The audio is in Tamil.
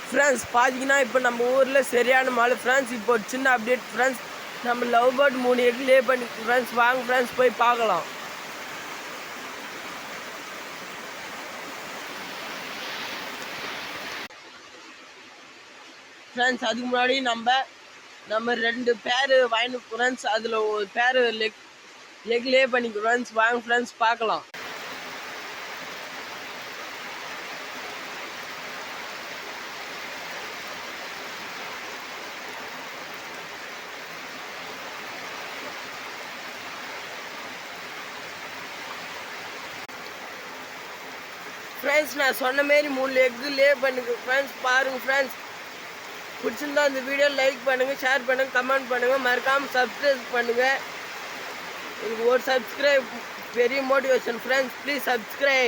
ஃப்ரெண்ட்ஸ் பார்த்தீங்கன்னா இப்போ நம்ம ஊரில் சரியான மழை ஃப்ரெண்ட்ஸ். இப்போ ஒரு சின்ன அப்டேட் ஃப்ரெண்ட்ஸ். நம்ம லவ் பேர்ட் 3 எக் லே பண்ணி ஃப்ரெண்ட்ஸ். வாங்க ஃப்ரெண்ட்ஸ் போய் பார்க்கலாம். ஃப்ரெண்ட்ஸ் அதுக்கு முன்னாடி நம்ம 2 பேர் வாங்கி ஃப்ரெண்ட்ஸ். அதில் ஒரு பேர் எக் லே பண்ணி ஃப்ரெண்ட்ஸ். வாங்க ஃப்ரெண்ட்ஸ் பார்க்கலாம். ஃப்ரெண்ட்ஸ் நான் சொன்ன மாரி 3 எக்கு லே பண்ணுங்க ஃப்ரெண்ட்ஸ். பாருங்கள் ஃப்ரெண்ட்ஸ். பிடிச்சிருந்தா இந்த வீடியோ லைக் பண்ணுங்கள், ஷேர் பண்ணுங்கள், கமெண்ட் பண்ணுங்கள், மறக்காமல் சப்ஸ்கிரைப் பண்ணுங்கள். ஒரு சப்ஸ்கிரைப் பெரிய மோட்டிவேஷன் ஃப்ரெண்ட்ஸ். Please subscribe.